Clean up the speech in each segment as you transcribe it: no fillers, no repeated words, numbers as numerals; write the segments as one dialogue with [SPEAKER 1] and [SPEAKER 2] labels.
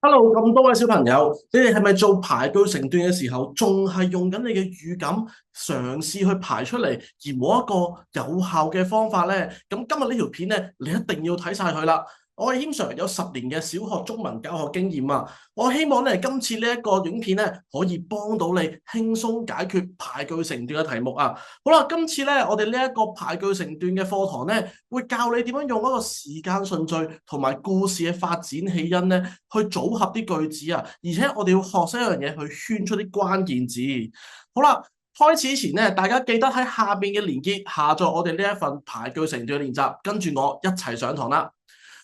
[SPEAKER 1] Hello，咁多位小朋友，你哋係咪做排句成段嘅時候，仲係用緊你嘅語感嘗試去排出嚟，而冇一個有效嘅方法呢？咁今日呢條片呢，你一定要睇晒佢啦。我係謙 Sir，有10年嘅小學中文教學經驗啊！我希望咧今次呢一個影片呢，可以幫到你輕鬆解決排句成段嘅題目啊！好啦，今次咧我哋呢一個排句成段嘅課堂咧，會教你點樣用一個時間順序同埋故事嘅發展起因咧，去組合啲句子啊！而且我哋要學識一樣嘢，去圈出啲關鍵字。好啦，開始之前咧，大家記得喺下邊嘅連結下載我哋呢一份排句成段嘅練習，跟住我一齊上堂啦。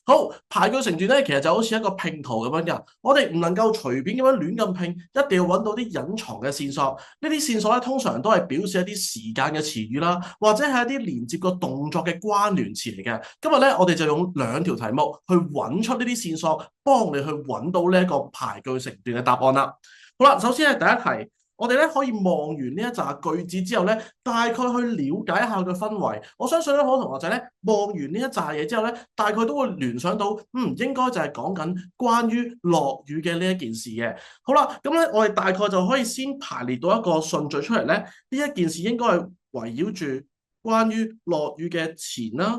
[SPEAKER 1] 好，排句成段咧，其實就好似一個拼圖咁樣嘅，我哋唔能夠隨便咁樣亂咁拼，一定要揾到啲隱藏嘅線索。呢啲線索咧，通常都係表示一啲時間嘅詞語啦，或者係一啲連接個動作嘅關聯詞嚟嘅。今日咧，我哋就用兩條題目去揾出呢啲線索，幫你去揾到呢一個排句成段嘅答案啦。好啦，首先係第一題。我哋咧可以望完呢一紮句子之後咧，大概去了解一下個氛圍。我相信咧，好多同學仔咧望完呢一紮嘢之後咧，大概都會聯想到，應該就係講緊關於落雨嘅呢一件事嘅。好啦，咁咧我哋大概就可以先排列到一個順序出嚟咧。呢一件事應該係圍繞住關於落雨嘅前啦，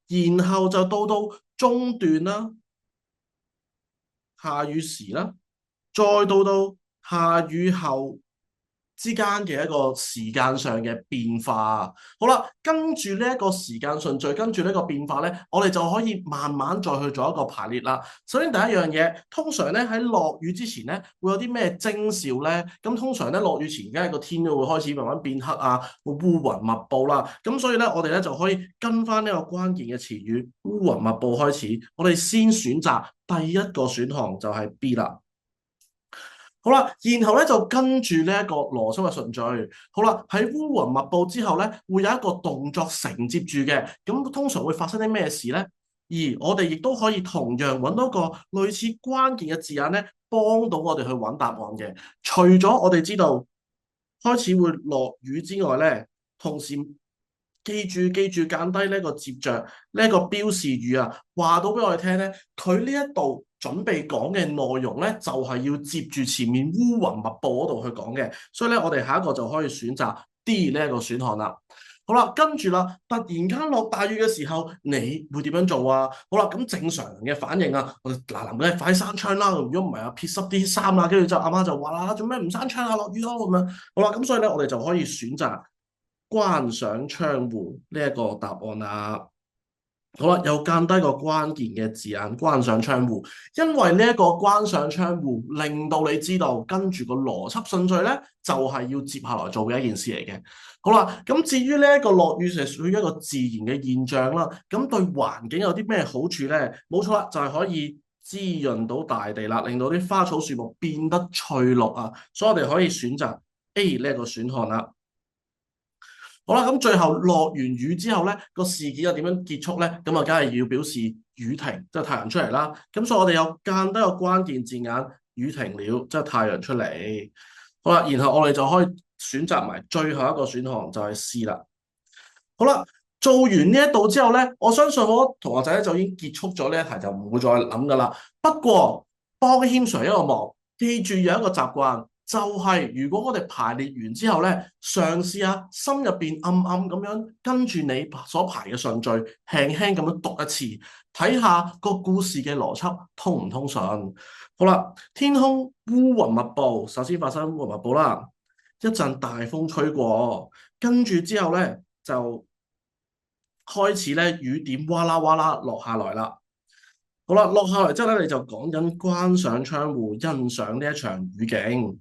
[SPEAKER 1] 然後就到中段啦，下雨時啦，再到下雨後之間嘅一個時間上嘅變化。好啦，跟住呢一個時間順序，跟住呢個變化咧，我哋就可以慢慢再去做一個排列啦。首先第一樣嘢，通常咧喺落雨之前咧，會有啲咩徵兆咧？咁通常咧落雨前，梗係個天都會開始慢慢變黑啊，會烏雲密佈啦。咁所以咧，我哋咧就可以跟翻呢個關鍵嘅詞語烏雲密佈開始。我哋先選擇第一個選項就係 B 啦。好啦，然後咧就跟住呢一個邏輯嘅順序。好啦，喺烏雲密佈之後咧，會有一個動作承接住嘅。咁通常會發生啲咩事咧？而我哋亦都可以同樣揾到個類似關鍵嘅字眼咧，幫到我哋去揾答案嘅。除咗我哋知道開始會落雨之外咧，同時記住間低呢個接着呢一個標示語啊，話到俾我哋聽咧，佢呢一度準備講嘅內容咧，就係要接住前面烏雲密佈嗰度去講嘅，所以咧我哋下一個就可以選擇 D 呢一個選項啦。好啦，跟住啦，突然間落大雨嘅時候，你會點樣做啊？好啦，咁正常人嘅反應啊，我哋嗱嗱嘅快閂窗啦，如果唔係啊撇濕啲衫啦，跟住就阿媽就話啦，做咩唔閂窗啊？落雨咯咁樣。好啦，咁所以咧我哋就可以選擇關上窗戶呢一個答案啦。好啦，又間低個關鍵嘅字眼，關上窗戶，因為呢一個關上窗戶，令到你知道跟住個邏輯順序咧，就係要接下來做嘅一件事嚟嘅。好啦，咁至於呢一個落雨係屬於一個自然嘅現象啦，咁對環境有啲咩好處咧？冇錯啦，就係可以滋潤到大地啦，令到啲花草樹木變得翠綠啊，所以我哋可以選擇 A 呢一個選項啦。好啦，咁最後落完雨之後咧，個事件又點樣結束咧？咁啊，梗係要表示雨停，即係太陽出嚟啦。咁所以我哋有間得個關鍵字眼，雨停了，即係太陽出嚟。好啦，然後我哋就可以選擇埋最後一個選項，就係 C 啦。好啦，做完呢一度之後咧，我相信好多同學仔咧就已經結束咗呢一題，就唔會再諗噶啦。不過幫謙 Sir 一個忙，記住有一個習慣。就係如果我哋排列完之後咧，嘗試下心入邊暗暗咁樣跟住你所排嘅順序，輕輕咁樣讀一次，睇下個故事嘅邏輯通唔通順。好啦，天空烏雲密佈，首先發生烏雲密佈啦，一陣大風吹過，跟住之後咧就開始咧雨點嘩啦嘩啦落下來啦。好啦，落下來之後咧，你就講緊關上窗戶，欣賞呢一場雨景。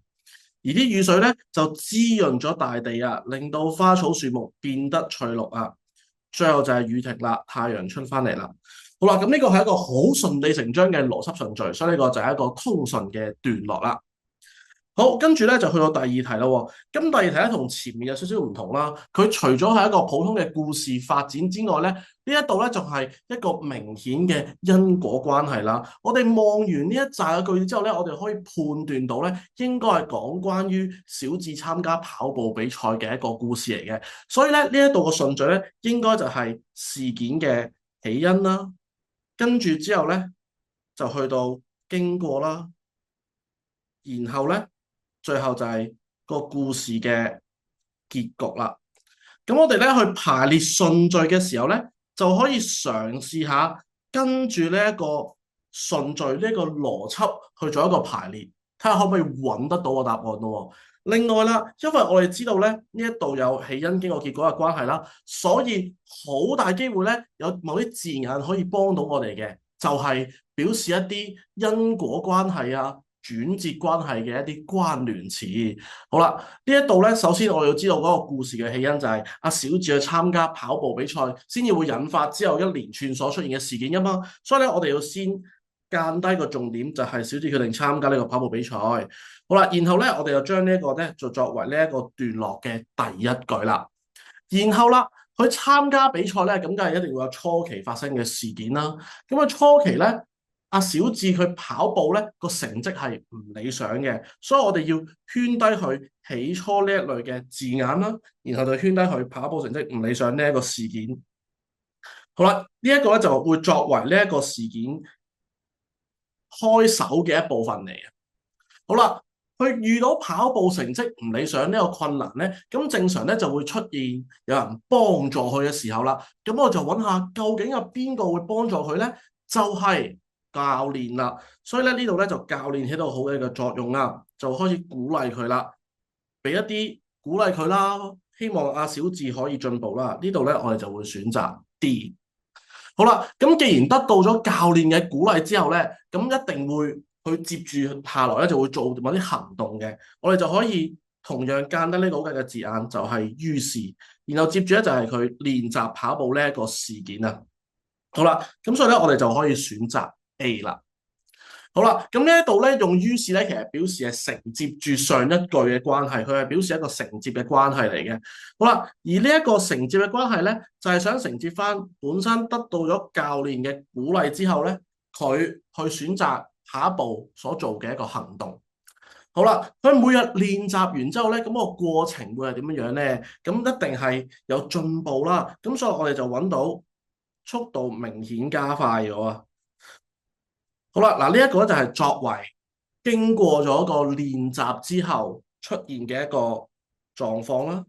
[SPEAKER 1] 而啲雨水咧就滋潤咗大地啊，令到花草樹木變得翠綠啊。最後就係雨停啦，太陽出翻嚟啦。好啦，咁呢個係一個好順理成章嘅邏輯順序，所以呢個就係一個通順嘅段落啦。好，跟住咧就去到第二題啦。咁第二題咧同前面有少少唔同啦。佢除咗係一個普通嘅故事發展之外咧，呢一度咧就係一個明顯嘅因果關係啦。我哋望完呢一紮嘅句子之後咧，我哋可以判斷到咧，應該係講關於小智參加跑步比賽嘅一個故事嚟嘅。所以咧呢一度嘅順序咧，應該就係事件嘅起因啦。跟住之後咧就去到經過啦，然後咧，最後就係個故事嘅結局啦。咁我哋咧去排列順序嘅時候咧，就可以嘗試下跟住呢一個順序、呢一個邏輯去做一個排列，睇下可唔可以揾得到個答案咯。另外啦，因為我哋知道咧呢一度有起因經過結果嘅關係啦，所以好大機會咧有某啲字眼可以幫到我哋嘅，就係表示一啲因果關係啊、轉折關係嘅一啲關聯詞。好啦，呢一度咧，首先我要知道嗰個故事嘅起因就係阿小智去參加跑步比賽，先至會引發之後一連串所出現嘅事件㗎嘛。所以咧，我哋要先間低個重點，就係小智決定參加呢個跑步比賽。好啦，然後咧，我哋就將呢一個咧就作為呢一個段落嘅第一句啦。然後啦，去參加比賽咧，咁梗係一定會有初期發生嘅事件啦。咁啊，初期咧，阿小智佢跑步咧個成績係唔理想嘅，所以我哋要圈低佢起初呢一類嘅字眼啦，然後就圈低佢跑步成績唔理想呢一個事件。好啦，呢一個咧就會作為呢一個事件開首嘅一部分嚟嘅。好啦，佢遇到跑步成績唔理想呢個困難咧，咁正常咧就會出現有人幫助佢嘅時候啦。咁我就揾下究竟有邊個會幫助佢咧？就係教練啦。所以咧呢度咧就教練起到好嘅一個作用啦，就開始鼓勵佢啦，俾一啲鼓勵佢啦，希望阿小智可以進步啦。呢度咧我哋就會選擇 D。好啦，咁既然得到咗教練嘅鼓勵之後咧，咁一定會去接住下來咧就會做某啲行動嘅。我哋就可以同樣間得呢個好嘅字眼，就係於是，然後接住咧就係佢練習跑步呢一個事件啊。好啦，咁所以咧我哋就可以選擇 A 啦。好啦，咁呢一度咧用於是咧，其實表示係承接住上一句嘅關係，佢係表示一個承接嘅關係嚟嘅。好啦，而呢一個承接嘅關係咧，就係想承接翻本身得到咗教練嘅鼓勵之後咧，佢去選擇下一步所做嘅一個行動。好啦，佢每日練習完之後咧，咁個過程會係點樣樣咧？咁一定係有進步啦。咁所以我哋就揾到速度明顯加快咗啊！好啦，嗱呢一個咧就係作為經過咗個練習之後出現嘅一個狀況啦。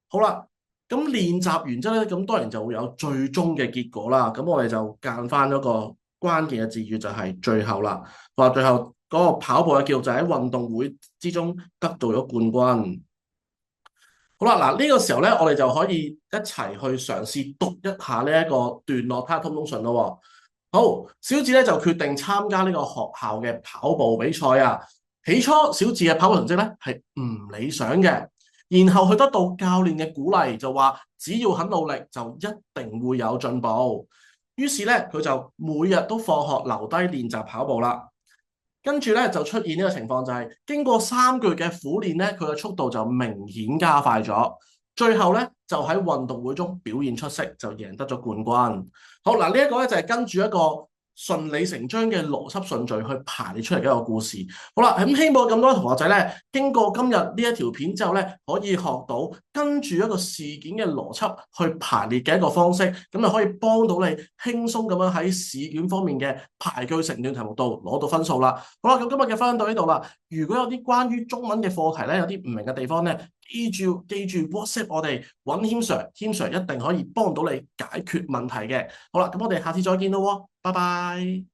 [SPEAKER 1] 好啦，咁練習完之後咧，咁當然就會有最終嘅結果啦。咁我哋就揀翻一個關鍵嘅字語，就係最後啦。話最後嗰個跑步嘅記錄就喺運動會之中得到咗冠軍。好啦，嗱呢個時候咧，我哋就可以一齊去嘗試讀一下呢一個段落，睇下通唔通順咯。好，小智咧就決定參加呢個學校嘅跑步比賽啊。起初小智嘅跑步成績咧係唔理想嘅，然後佢得到教練嘅鼓勵，就話只要肯努力就一定會有進步。於是咧佢就每日都放學留低練習跑步啦。跟住咧就出現呢個情況，就係經過3個月嘅苦練咧，佢嘅速度就明顯加快咗。最後咧就喺運動會中表現出色，就贏得咗冠軍。好嗱，呢一個咧就係跟住一個順理成章嘅邏輯順序去排列出嚟嘅一個故事。好啦，咁希望咁多同學仔咧，經過今日呢一條片之後咧，可以學到跟住一個事件嘅邏輯去排列嘅一個方式，咁就可以幫到你輕鬆咁樣喺試卷方面嘅排句成段題目度攞到分數啦。好啦，咁今日嘅分享到呢度啦。如果有啲關於中文嘅課題咧，有啲唔明嘅地方咧，記住 WhatsApp 我哋揾謙 Sir，謙 Sir 一定可以幫到你解決問題嘅。好啦，咁我哋下次再見咯，拜拜。